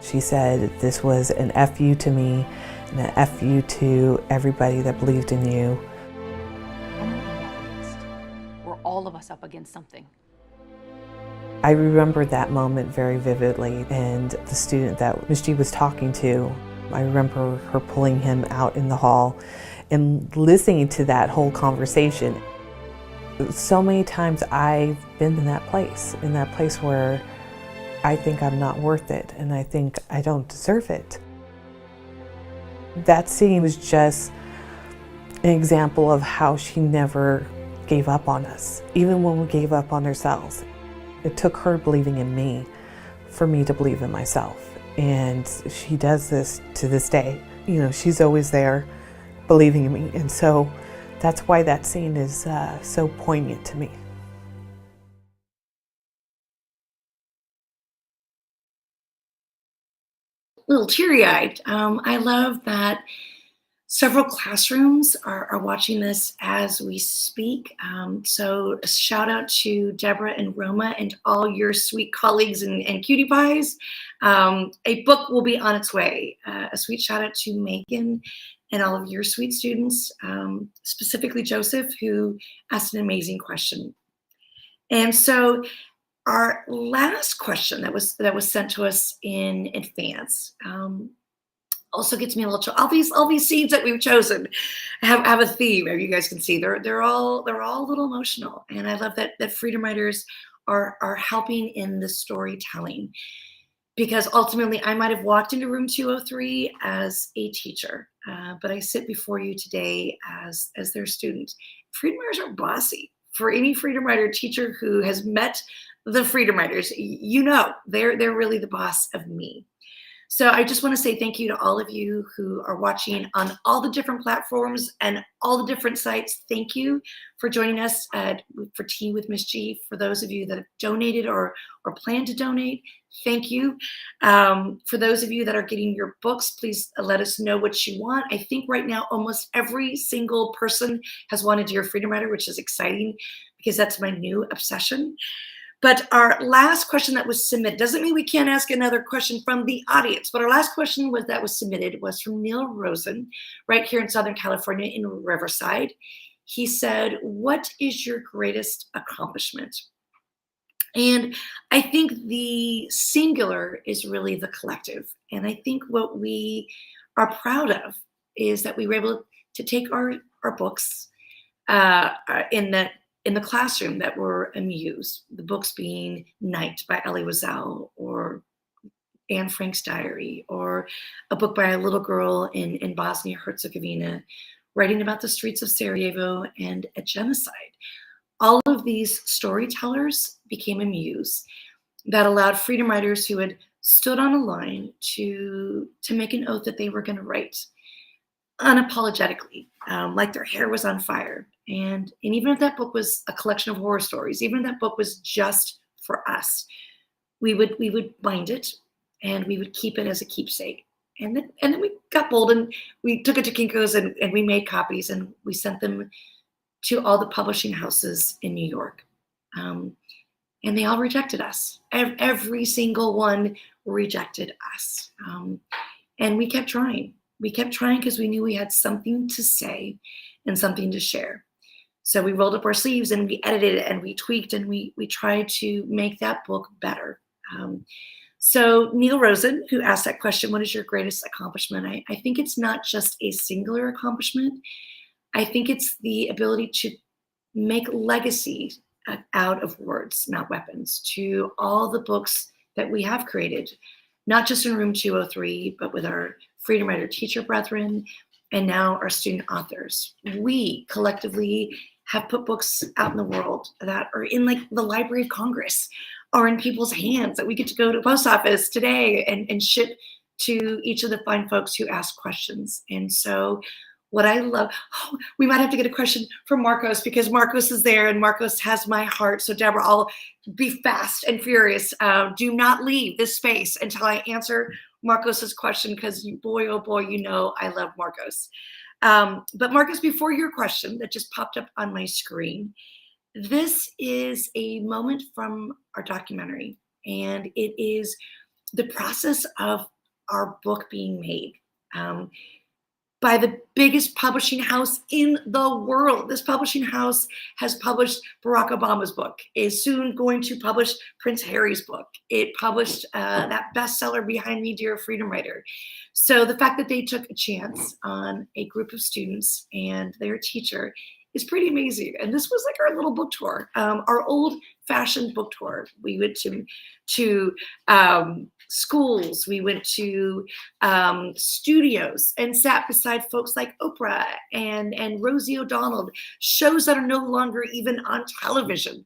Speaker 7: She said this was an FU to me and an FU to everybody that believed in you.
Speaker 8: We're all of us up against something.
Speaker 7: I remember that moment very vividly, and the student that Miss G was talking to, I remember her pulling him out in the hall and listening to that whole conversation. So many times I've been in that place where I think I'm not worth it, and I think I don't deserve it. That scene was just an example of how she never gave up on us, even when we gave up on ourselves. It took her believing in me for me to believe in myself, and she does this to this day. You know, she's always there believing in me, and so that's why that scene is so poignant to me.
Speaker 1: little teary-eyed. I love that several classrooms are watching this as we speak. So a shout out to Deborah and Roma and all your sweet colleagues and cutie pies. A book will be on its way. A sweet shout out to Megan and all of your sweet students, specifically Joseph, who asked an amazing question. And so our last question that was sent to us in advance also gets me a little. All these seeds that we've chosen have a theme. As you guys can see, they're all a little emotional, and I love that freedom writers are helping in the storytelling, because ultimately I might have walked into room 203 as a teacher, but I sit before you today as their student. Freedom writers are bossy. For any freedom writer teacher who has met the freedom writers, you know they're really the boss of me. So I just want to say thank you to all of you who are watching on all the different platforms and all the different sites. Thank you for joining us for Tea with Miss G. For those of you that have donated or plan to donate, thank you. For those of you that are getting your books, please let us know what you want. I think right now almost every single person has wanted Dear Freedom Writer, which is exciting because that's my new obsession. But our last question that was submitted doesn't mean we can't ask another question from the audience, but our last question that was submitted was from Neil Rosen, right here in Southern California in Riverside. He said, "What is your greatest accomplishment?" And I think the singular is really the collective. And I think what we are proud of is that we were able to take our books in the classroom that were amused. The books being Night by Elie Wiesel, or Anne Frank's diary, or a book by a little girl in Bosnia-Herzegovina writing about the streets of Sarajevo and a genocide. All of these storytellers became a muse that allowed freedom writers who had stood on a line to make an oath that they were going to write unapologetically, like their hair was on fire. And even if that book was a collection of horror stories, even if that book was just for us, we would bind it and we would keep it as a keepsake. And then we got bold and we took it to Kinko's and we made copies and we sent them to all the publishing houses in New York. And they all rejected us. Every single one rejected us. And we kept trying. We kept trying because we knew we had something to say and something to share. So we rolled up our sleeves and we edited it and we tweaked and we tried to make that book better. So Neil Rosen, who asked that question, what is your greatest accomplishment? I think it's not just a singular accomplishment. I think it's the ability to make legacy out of words, not weapons, to all the books that we have created, not just in room 203, but with our freedom writer teacher brethren, and now our student authors. We collectively have put books out in the world that are in like the Library of Congress or in people's hands that we get to go to the post office today and ship to each of the fine folks who ask questions. And so what I love, we might have to get a question from Marcos because Marcos is there and Marcos has my heart. So Deborah, I'll be fast and furious. Do not leave this space until I answer Marcos's question because boy, oh boy, you know I love Marcos. But Marcos, before your question that just popped up on my screen, this is a moment from our documentary, and it is the process of our book being made by the biggest publishing house in the world. This publishing house has published Barack Obama's book, is soon going to publish Prince Harry's book. It published that bestseller behind me, Dear Freedom Writer. So the fact that they took a chance on a group of students and their teacher is pretty amazing. And this was like our little book tour, our old-fashioned book tour. We went to schools, we went to studios and sat beside folks like Oprah and Rosie O'Donnell, shows that are no longer even on television,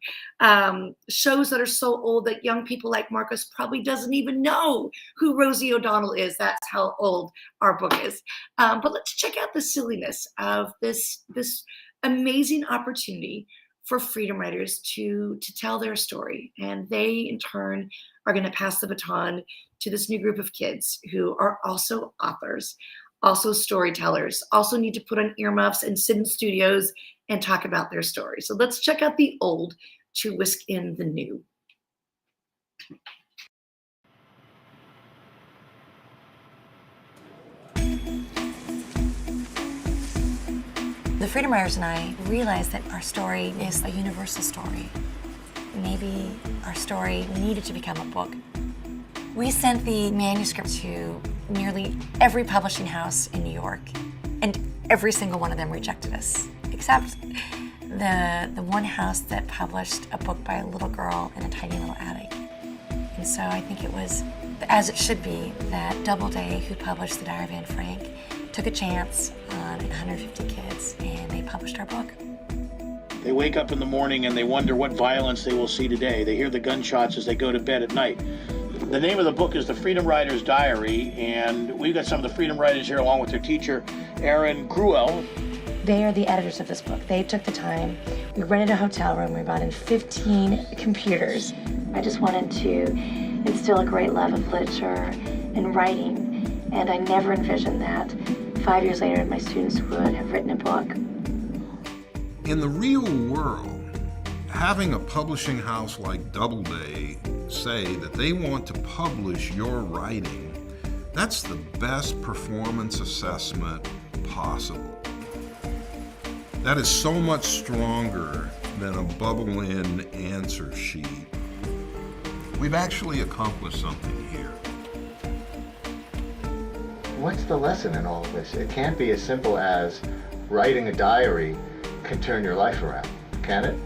Speaker 1: shows that are so old that young people like Marcos probably doesn't even know who Rosie O'Donnell is. That's how old our book is. But let's check out the silliness of this amazing opportunity for freedom writers to tell their story. And they, in turn, are going to pass the baton to this new group of kids who are also authors, also storytellers, also need to put on earmuffs and sit in studios and talk about their story. So let's check out the old to whisk in the new.
Speaker 6: The Freedom Writers and I realized that our story is a universal story. Maybe our story needed to become a book. We sent the manuscript to nearly every publishing house in New York, and every single one of them rejected us, except the one house that published a book by a little girl in a tiny little attic. And so I think it was, as it should be, that Doubleday, who published The Diary of Anne Frank, took a chance on 150 kids, and they published our book.
Speaker 9: They wake up in the morning and they wonder what violence they will see today. They hear the gunshots as they go to bed at night. The name of the book is The Freedom Writer's Diary, and we've got some of the Freedom Writers here along with their teacher, Erin Gruel.
Speaker 6: They are the editors of this book. They took the time. We rented a hotel room. We brought in 15 computers. I just wanted to instill a great love of literature and writing, and I never envisioned that 5 years later my students would have written a book.
Speaker 10: In the real world, having a publishing house like Doubleday say that they want to publish your writing, that's the best performance assessment possible. That is so much stronger than a bubble-in answer sheet. We've actually accomplished something here.
Speaker 11: What's the lesson in all of this? It can't be as simple as writing a diary can turn your life around, can it?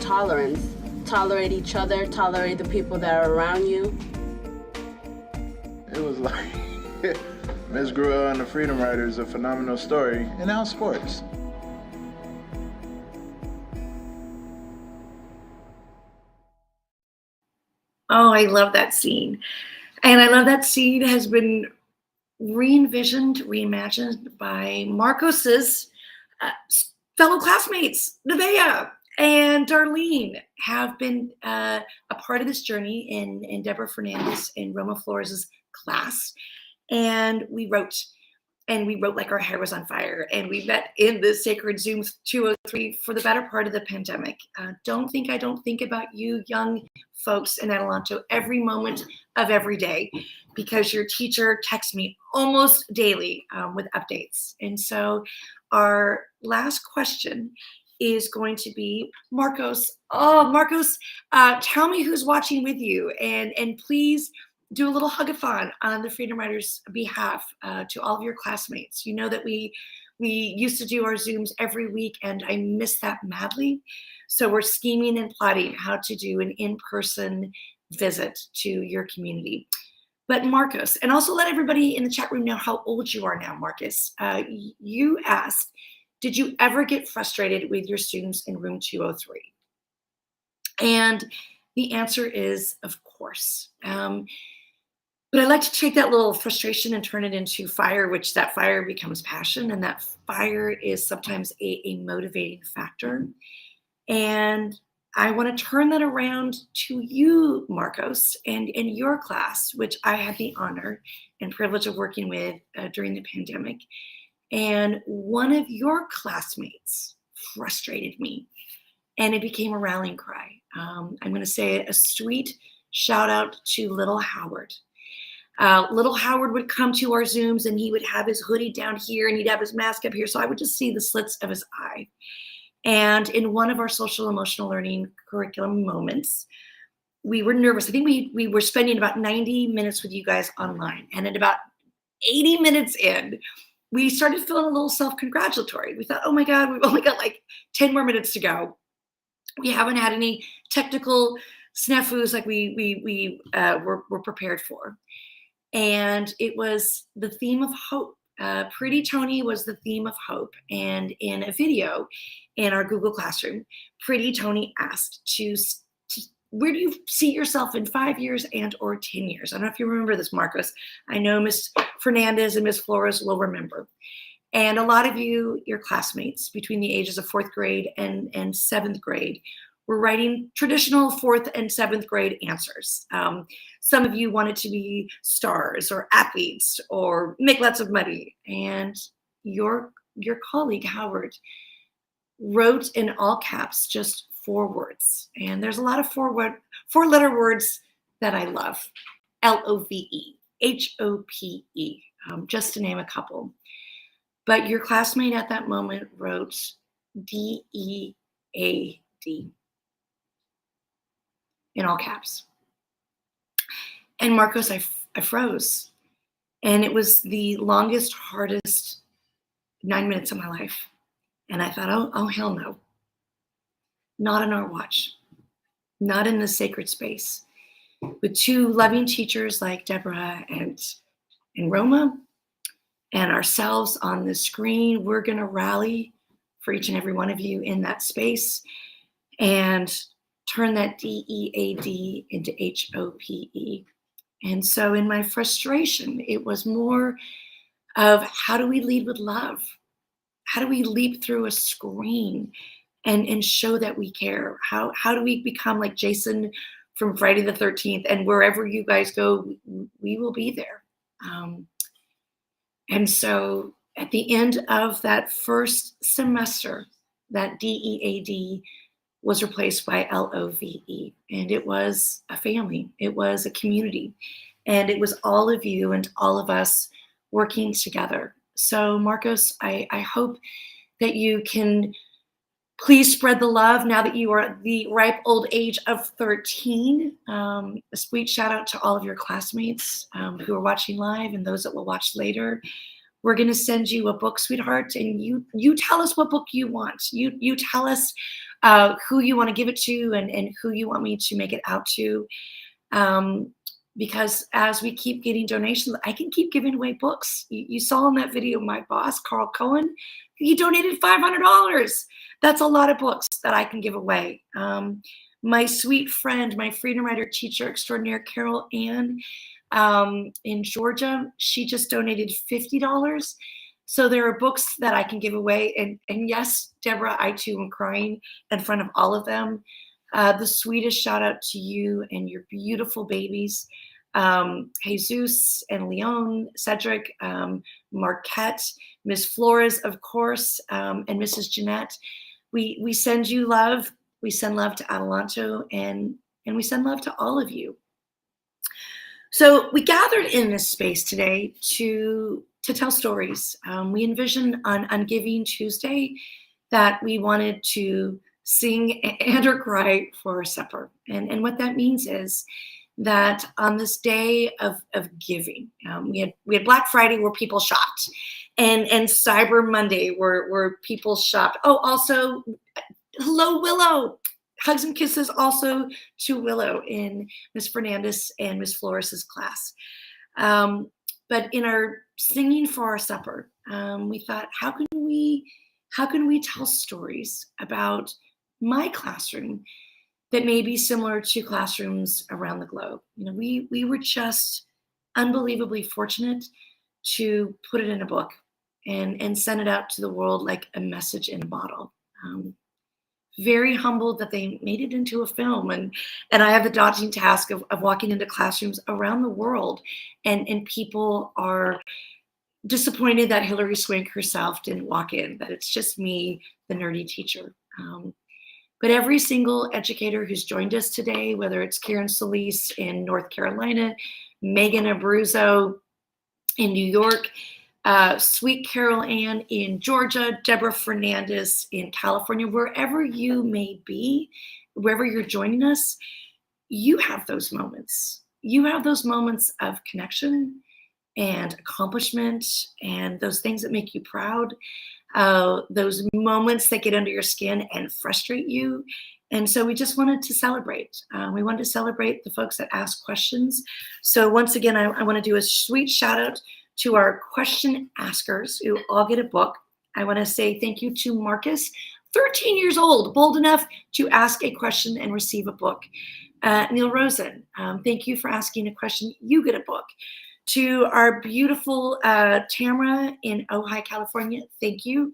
Speaker 12: Tolerance. Tolerate each other, tolerate the people that are around you.
Speaker 13: It was like Ms. Gruel and the Freedom Writers, a phenomenal story, and now sports.
Speaker 1: Oh, I love that scene. And I love that scene has been re-envisioned, reimagined by Marcos's fellow classmates, Nevaeh and Darlene, have been a part of this journey in Deborah Fernandez and Roma Flores' class. And we wrote like our hair was on fire. And we met in the Sacred Zoom 203 for the better part of the pandemic. Don't think I don't think about you young folks in Adelanto every moment of every day, because your teacher texts me almost daily with updates. And so our last question is going to be Marcos. Oh, Marcos, tell me who's watching with you, and please do a little hug-a-thon on the Freedom Writers' behalf to all of your classmates. You know that we used to do our Zooms every week, and I miss that madly. So we're scheming and plotting how to do an in-person visit to your community. But Marcos, and also let everybody in the chat room know how old you are now, Marcus. You asked, did you ever get frustrated with your students in room 203? And the answer is, of course. But I like to take that little frustration and turn it into fire, which that fire becomes passion, and that fire is sometimes a motivating factor. And I want to turn that around to you, Marcos, and in your class, which I had the honor and privilege of working with during the pandemic. And one of your classmates frustrated me, and it became a rallying cry. I'm going to say a sweet shout out to little Howard. Little Howard would come to our Zooms, and he would have his hoodie down here and he'd have his mask up here. So I would just see the slits of his eye. And in one of our social emotional learning curriculum moments, we were nervous. I think we were spending about 90 minutes with you guys online. And at about 80 minutes in, we started feeling a little self-congratulatory. We thought, oh my God, we've only got like 10 more minutes to go. We haven't had any technical snafus like we were prepared for. And it was the theme of hope. Pretty Tony was the theme of hope. And in a video in our Google Classroom, Pretty Tony asked where do you see yourself in 5 years and or 10 years? I don't know if you remember this, Marcos. I know Ms. Fernandez and Ms. Flores will remember. And a lot of you, your classmates between the ages of 4th grade and 7th grade, were writing traditional 4th and 7th grade answers. Some of you wanted to be stars or athletes or make lots of money. And your colleague, Howard, wrote in all caps just 4 words. And there's a lot of 4-letter words that I love. LOVE, HOPE, just to name a couple. But your classmate at that moment wrote DEAD in all caps. And Marcos, I froze. And it was the longest, hardest 9 minutes of my life. And I thought, oh, hell no. Not on our watch. Not in the sacred space. With 2 loving teachers like Deborah and Roma and ourselves on the screen, we're going to rally for each and every one of you in that space and turn that DEAD into HOPE. And so in my frustration, it was more of how do we lead with love? How do we leap through a screen and show that we care? How do we become like Jason from Friday the 13th, and wherever you guys go, we will be there. And so at the end of that first semester, that DEAD was replaced by LOVE. And it was a family, it was a community, and it was all of you and all of us working together. So Marcos, I hope that you can please spread the love now that you are at the ripe old age of 13. A sweet shout out to all of your classmates who are watching live and those that will watch later. We're going to send you a book, sweetheart, and you tell us what book you want. You tell us who you want to give it to and who you want me to make it out to. Because as we keep getting donations, I can keep giving away books. You saw in that video, my boss, Carl Cohen, he donated $500. That's a lot of books that I can give away. My sweet friend, my Freedom Rider teacher extraordinaire, Carol Ann, in Georgia, she just donated $50. So there are books that I can give away. And yes, Deborah, I too am crying in front of all of them. The sweetest shout out to you and your beautiful babies, Jesus and Leon, Cedric, Marquette, Miss Flores, of course, and Mrs. Jeanette. We send you love. We send love to Adelanto, and we send love to all of you. So we gathered in this space today to tell stories. We envisioned on Giving Tuesday that we wanted to sing and or cry for our supper. And what that means is that on this day of giving, we had Black Friday where people shopped, and Cyber Monday where people shopped. Oh, also, hello, Willow. Hugs and kisses also to Willow in Miss Fernandez and Miss Flores's class. But in our singing for our supper, we thought, how can we tell stories about my classroom that may be similar to classrooms around the globe? You know, we were just unbelievably fortunate to put it in a book and send it out to the world like a message in a bottle. Very humbled that they made it into a film, and I have the daunting task of walking into classrooms around the world, and people are disappointed that Hilary Swank herself didn't walk in, that it's just me, the nerdy teacher. But every single educator who's joined us today, whether it's Karen Solis in North Carolina, Megan Abruzzo in New York, sweet Carol Ann in Georgia, Deborah Fernandez in California, wherever you may be, wherever you're joining us, you have those moments. You have those moments of connection and accomplishment and those things that make you proud, those moments that get under your skin and frustrate you. And so we just wanted to celebrate. We wanted to celebrate the folks that ask questions. So once again, I want to do a sweet shout out to our question askers who all get a book. I want to say thank you to Marcus, 13 years old, bold enough to ask a question and receive a book. Neil Rosen, thank you for asking a question. You get a book. To our beautiful Tamara in Ojai, California, thank you.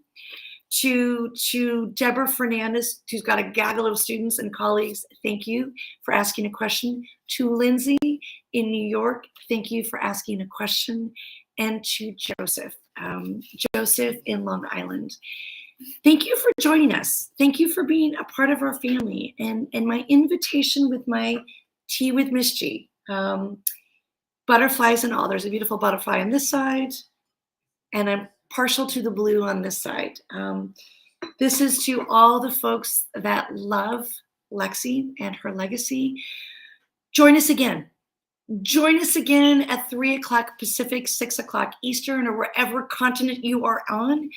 Speaker 1: To Deborah Fernandez, who's got a gaggle of students and colleagues, thank you for asking a question. To Lindsay in New York, thank you for asking a question. And to Joseph, Joseph in Long Island. Thank you for joining us. Thank you for being a part of our family. And my invitation with my Tea with Miss G. Butterflies and all. There's a beautiful butterfly on this side, and I'm partial to the blue on this side. This is to all the folks that love Lexi and her legacy. Join us again. Join us again at 3 o'clock Pacific, 6 o'clock Eastern, or wherever continent you are on.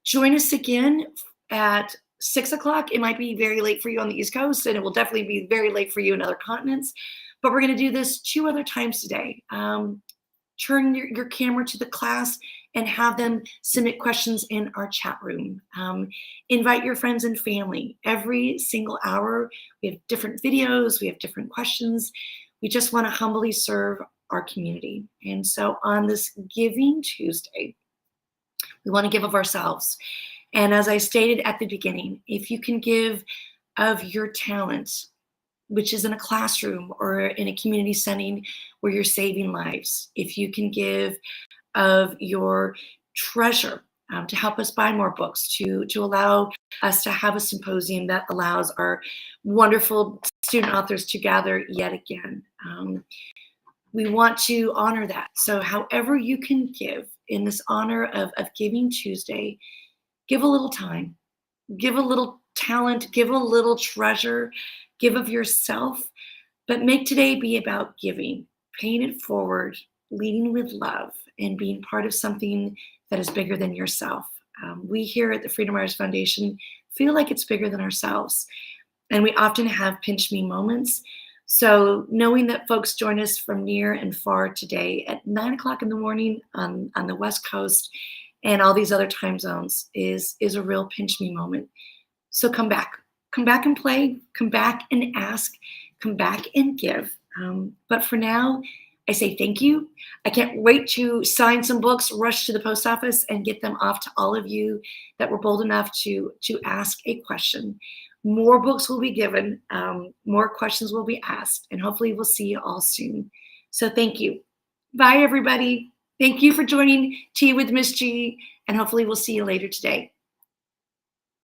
Speaker 1: Join us again at 6 o'clock. It might be very late for you on the East Coast, and it will definitely be very late for you in other continents. But we're going to do this 2 other times today. Turn your camera to the class and have them submit questions in our chat room. Invite your friends and family. Every single hour, we have different videos, we have different questions. We just want to humbly serve our community. And so on this Giving Tuesday, we want to give of ourselves. And as I stated at the beginning, if you can give of your talents, which is in a classroom or in a community setting where you're saving lives, if you can give of your treasure to help us buy more books, to allow us to have a symposium that allows our wonderful student authors to gather yet again. We want to honor that. So however you can give in this honor of Giving Tuesday, give a little time, give a little talent, give a little treasure, give of yourself, but make today be about giving, paying it forward, leading with love, and being part of something that is bigger than yourself. We here at the Freedom Writers Foundation feel like it's bigger than ourselves, and we often have pinch me moments. So knowing that folks join us from near and far today at 9 o'clock in the morning on the West Coast and all these other time zones is a real pinch me moment. So come back and play, come back and ask, come back and give. But for now, I say thank you. I can't wait to sign some books, rush to the post office, and get them off to all of you that were bold enough to ask a question. More books will be given, more questions will be asked, and hopefully we'll see you all soon. So thank you. Bye, everybody. Thank you for joining Tea with Miss G, and hopefully we'll see you later today.